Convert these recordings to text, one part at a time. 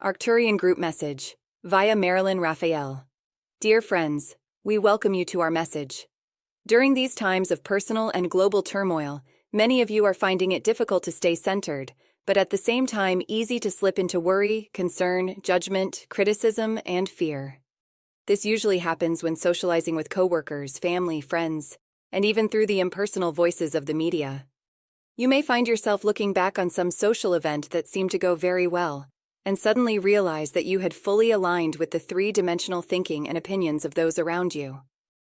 Arcturian group message, via Marilyn Raffaele. Dear friends, we welcome you to our message. During these times of personal and global turmoil, many of you are finding it difficult to stay centered, but at the same time easy to slip into worry, concern, judgment, criticism, and fear. This usually happens when socializing with coworkers, family, friends, and even through the impersonal voices of the media. You may find yourself looking back on some social event that seemed to go very well, and suddenly realize that you had fully aligned with the three-dimensional thinking and opinions of those around you.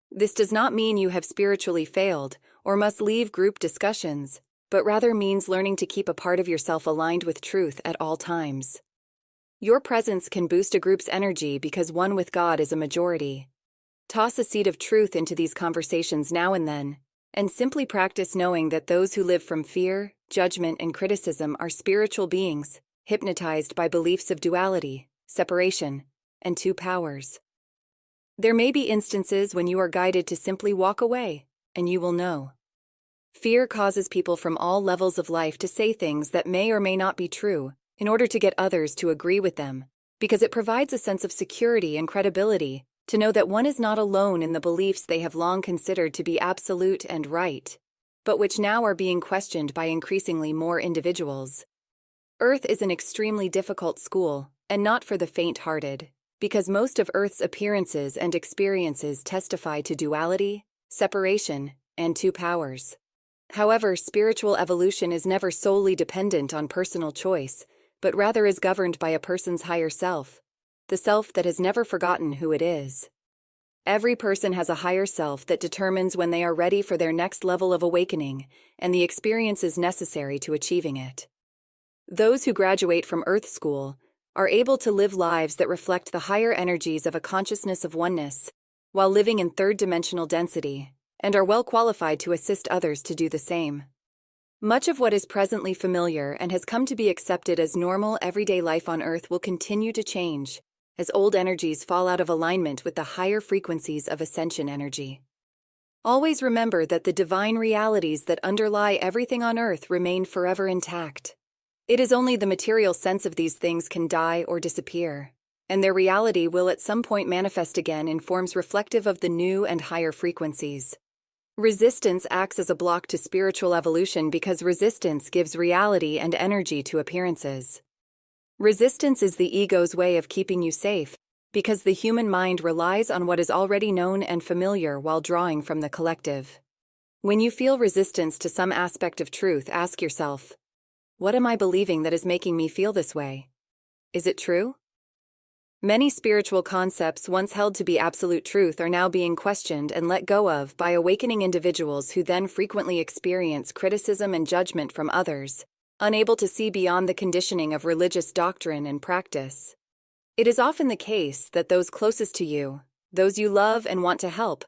This does not mean you have spiritually failed or must leave group discussions, but rather means learning to keep a part of yourself aligned with truth at all times. Your presence can boost a group's energy because one with God is a majority. Toss a seed of truth into these conversations now and then, and simply practice knowing that those who live from fear, judgment, and criticism are spiritual beings, hypnotized by beliefs of duality, separation, and two powers. There may be instances when you are guided to simply walk away, and you will know. Fear causes people from all levels of life to say things that may or may not be true in order to get others to agree with them, because it provides a sense of security and credibility to know that one is not alone in the beliefs they have long considered to be absolute and right, but which now are being questioned by increasingly more individuals. Earth is an extremely difficult school, and not for the faint-hearted, because most of Earth's appearances and experiences testify to duality, separation, and two powers. However, spiritual evolution is never solely dependent on personal choice, but rather is governed by a person's higher self, the self that has never forgotten who it is. Every person has a higher self that determines when they are ready for their next level of awakening and the experiences necessary to achieving it. Those who graduate from Earth School are able to live lives that reflect the higher energies of a consciousness of oneness, while living in third-dimensional density, and are well qualified to assist others to do the same. Much of what is presently familiar and has come to be accepted as normal everyday life on Earth will continue to change, as old energies fall out of alignment with the higher frequencies of ascension energy. Always remember that the divine realities that underlie everything on Earth remain forever intact. It is only the material sense of these things can die or disappear, and their reality will at some point manifest again in forms reflective of the new and higher frequencies. Resistance acts as a block to spiritual evolution because resistance gives reality and energy to appearances. Resistance is the ego's way of keeping you safe, because the human mind relies on what is already known and familiar while drawing from the collective. When you feel resistance to some aspect of truth, ask yourself, what am I believing that is making me feel this way? Is it true? Many spiritual concepts once held to be absolute truth are now being questioned and let go of by awakening individuals who then frequently experience criticism and judgment from others, unable to see beyond the conditioning of religious doctrine and practice. It is often the case that those closest to you, those you love and want to help,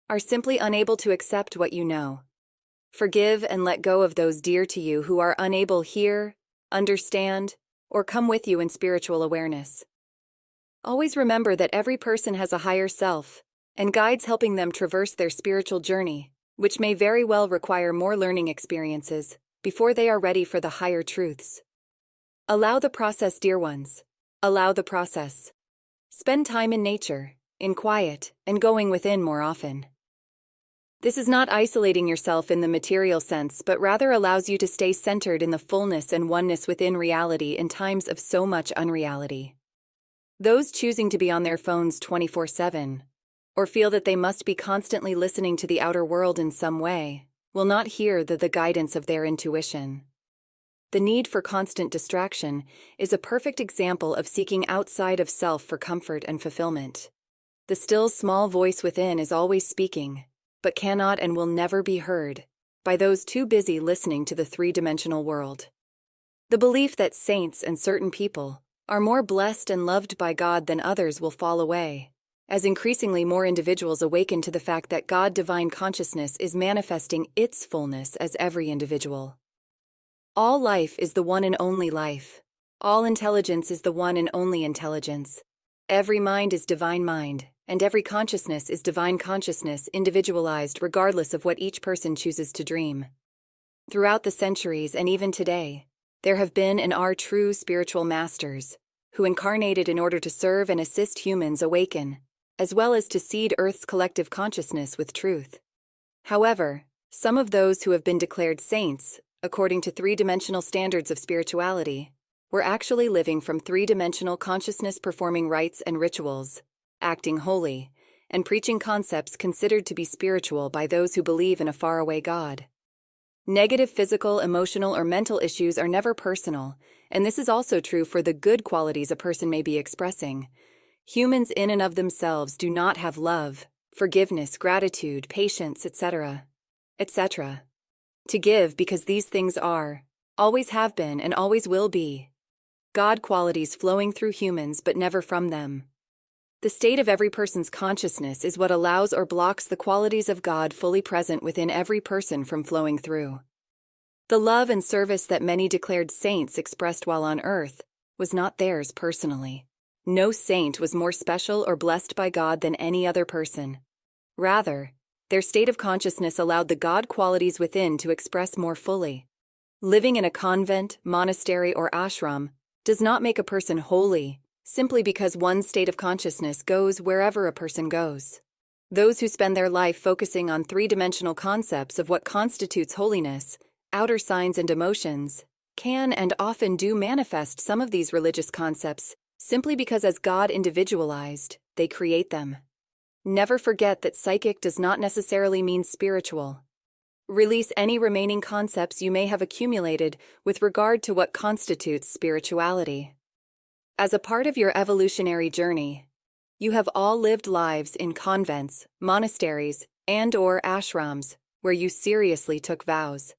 are simply unable to accept what you know. Forgive and let go of those dear to you who are unable to hear, understand, or come with you in spiritual awareness. Always remember that every person has a higher self, and guides helping them traverse their spiritual journey, which may very well require more learning experiences before they are ready for the higher truths. Allow the process, dear ones. Allow the process. Spend time in nature, in quiet, and going within more often. This is not isolating yourself in the material sense, but rather allows you to stay centered in the fullness and oneness within reality in times of so much unreality. Those choosing to be on their phones 24/7, or feel that they must be constantly listening to the outer world in some way, will not hear the guidance of their intuition. The need for constant distraction is a perfect example of seeking outside of self for comfort and fulfillment. The still small voice within is always speaking, but cannot and will never be heard by those too busy listening to the three-dimensional world. The belief that saints and certain people are more blessed and loved by God than others will fall away, as increasingly more individuals awaken to the fact that God divine consciousness is manifesting its fullness as every individual. All life is the one and only life. All intelligence is the one and only intelligence. Every mind is divine mind, and every consciousness is divine consciousness individualized regardless of what each person chooses to dream. Throughout the centuries and even today, there have been and are true spiritual masters, who incarnated in order to serve and assist humans awaken, as well as to seed Earth's collective consciousness with truth. However, some of those who have been declared saints, according to three-dimensional standards of spirituality, were actually living from three-dimensional consciousness, performing rites and rituals, acting holy, and preaching concepts considered to be spiritual by those who believe in a faraway God. Negative physical, emotional, or mental issues are never personal, and this is also true for the good qualities a person may be expressing. Humans in and of themselves do not have love, forgiveness, gratitude, patience, etc. to give, because these things are, always have been, and always will be, God qualities flowing through humans but never from them. The state of every person's consciousness is what allows or blocks the qualities of God fully present within every person from flowing through. The love and service that many declared saints expressed while on earth was not theirs personally. No saint was more special or blessed by God than any other person. Rather, their state of consciousness allowed the God qualities within to express more fully. Living in a convent, monastery, or ashram does not make a person holy, simply because one's state of consciousness goes wherever a person goes. Those who spend their life focusing on three-dimensional concepts of what constitutes holiness, outer signs and emotions, can and often do manifest some of these religious concepts simply because as God individualized, they create them. Never forget that psychic does not necessarily mean spiritual. Release any remaining concepts you may have accumulated with regard to what constitutes spirituality. As a part of your evolutionary journey, you have all lived lives in convents, monasteries, and/or ashrams where you seriously took vows.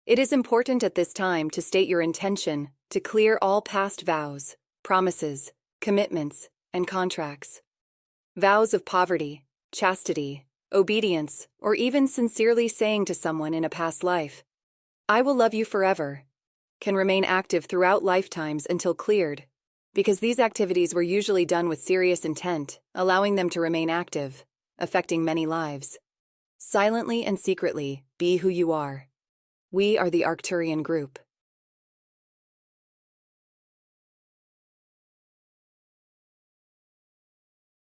It is important at this time to state your intention to clear all past vows, promises, commitments, and contracts. Vows of poverty, chastity, obedience, or even sincerely saying to someone in a past life, "I will love you forever," can remain active throughout lifetimes until cleared, because these activities were usually done with serious intent, allowing them to remain active, affecting many lives. Silently and secretly, be who you are. We are the Arcturian group.